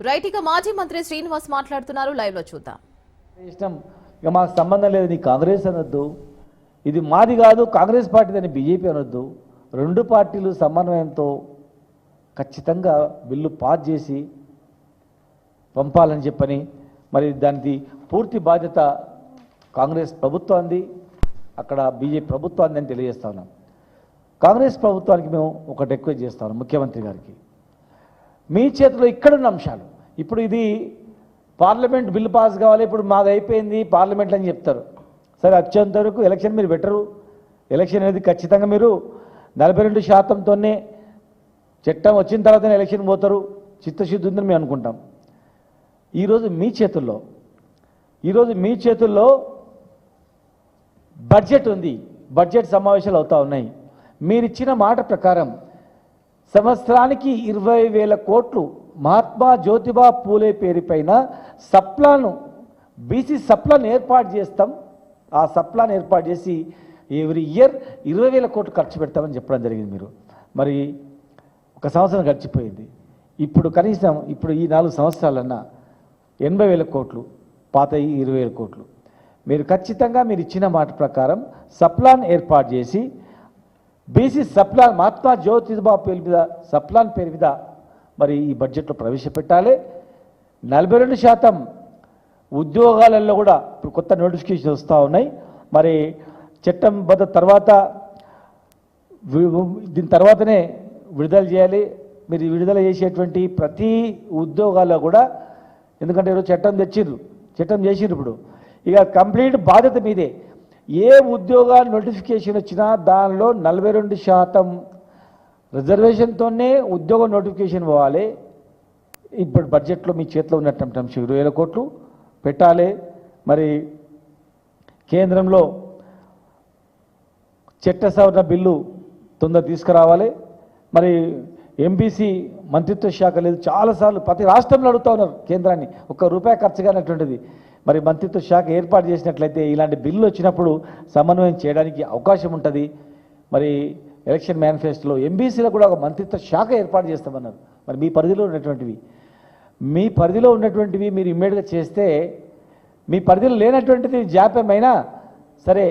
Right ఇక మాజీ మంత్రి శ్రీనివాస్ మాట్లాడుతున్నారు, లైవ్ లో చూద్దాం. ఇష్టం ఇక మాకు సంబంధం లేదు, నీ కాంగ్రెస్ అనొద్దు, ఇది మాది కాదు కాంగ్రెస్ పార్టీదని బీజేపీ అనొద్దు. రెండు పార్టీలు సమన్వయంతో ఖచ్చితంగా బిల్లు పాస్ చేసి పంపాలని చెప్పని, మరి దానికి పూర్తి బాధ్యత కాంగ్రెస్ ప్రభుత్వాన్ని, అక్కడ బీజేపీ ప్రభుత్వాన్ని అని తెలియజేస్తా ఉన్నాం. కాంగ్రెస్ ప్రభుత్వానికి మేము ఒకటి రిక్వెస్ట్ చేస్తా ఉన్నాం, ముఖ్యమంత్రి గారికి, మీ చేతిలో ఇక్కడున్న అంశాలు, ఇప్పుడు ఇది పార్లమెంట్ బిల్లు పాస్ కావాలి, ఇప్పుడు మాది అయిపోయింది పార్లమెంట్ అని చెప్తారు. సరే వచ్చేంత వరకు ఎలక్షన్ మీరు పెట్టరు, ఎలక్షన్ అనేది ఖచ్చితంగా మీరు 42%తోనే చట్టం వచ్చిన తర్వాతనే ఎలక్షన్ పోతారు, చిత్తశుద్ధి ఉందని మేము అనుకుంటాం. ఈరోజు మీ చేతుల్లో బడ్జెట్ ఉంది, బడ్జెట్ సమావేశాలు అవుతా ఉన్నాయి. మీరిచ్చిన మాట ప్రకారం సంవత్సరానికి 20,000 కోట్లు Mahatma Jyotiba Phule పేరుపైన sub plan, BC sub plan ఏర్పాటు చేస్తాం. ఆ సప్లాను ఏర్పాటు చేసి ఎవ్రీ ఇయర్ 20,000 కోట్లు ఖర్చు పెడతామని చెప్పడం జరిగింది. మీరు మరి ఒక సంవత్సరం గడిచిపోయింది, ఇప్పుడు కనీసం ఇప్పుడు ఈ 4 సంవత్సరాలన్నా 80,000 కోట్లు, పాత 20,000 కోట్లు మీరు ఖచ్చితంగా మీరు ఇచ్చిన మాట ప్రకారం సప్లాన్ ఏర్పాటు చేసి బీసీ సప్లాన్, మహాత్మా జ్యోతిబా పేరు మీద సప్లాన్ పేరు మీద మరి ఈ బడ్జెట్లో ప్రవేశపెట్టాలి. 42% ఉద్యోగాలలో కూడా ఇప్పుడు కొత్త నోటిఫికేషన్ వస్తూ ఉన్నాయి. మరి చట్టం బద్ద తర్వాత దీని తర్వాతనే విడుదల చేయాలి. మీరు విడుదల చేసేటువంటి ప్రతి ఉద్యోగాల్లో కూడా, ఎందుకంటే ఈరోజు చట్టం చేసిర్రు, ఇప్పుడు ఇక కంప్లీట్ బాధ్యత మీదే. ఏ ఉద్యోగాలు నోటిఫికేషన్ వచ్చినా దానిలో 42% రిజర్వేషన్తోనే ఉద్యోగ నోటిఫికేషన్ పోవాలి. ఇప్పుడు బడ్జెట్లో మీ చేతిలో ఉన్నటువంటి అంశం 20,000 కోట్లు పెట్టాలి. మరి కేంద్రంలో చట్ట సవరణ బిల్లు తొందర తీసుకురావాలి. మరి ఎంబీసీ మంత్రిత్వ శాఖ లేదు, చాలాసార్లు ప్రతి రాష్ట్రంలో అడుగుతూ ఉన్నారు కేంద్రాన్ని, ₹1 ఖర్చు కానటువంటిది. మరి మంత్రిత్వ శాఖ ఏర్పాటు చేసినట్లయితే ఇలాంటి బిల్లు వచ్చినప్పుడు సమన్వయం చేయడానికి అవకాశం ఉంటుంది. మరి ఎలక్షన్ మేనిఫెస్టోలో ఎంబీసీలో కూడా ఒక మంత్రిత్వ శాఖ ఏర్పాటు చేస్తామన్నారు. మరి మీ పరిధిలో ఉన్నటువంటివి మీరు ఇమ్మీడియట్గా చేస్తే, మీ పరిధిలో లేనటువంటిది జాప్యమైనా సరే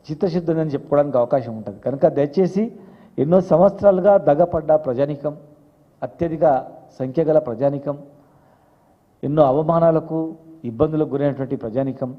చిత్తశుద్ధి ఉందని చెప్పుకోవడానికి అవకాశం ఉంటుంది. కనుక దయచేసి ఎన్నో సంవత్సరాలుగా దగపడ్డ ప్రజానీకం, అత్యధిక సంఖ్య గల ప్రజానీకం, ఎన్నో అవమానాలకు ఇబ్బందులకు గురైనటువంటి ప్రజానీకం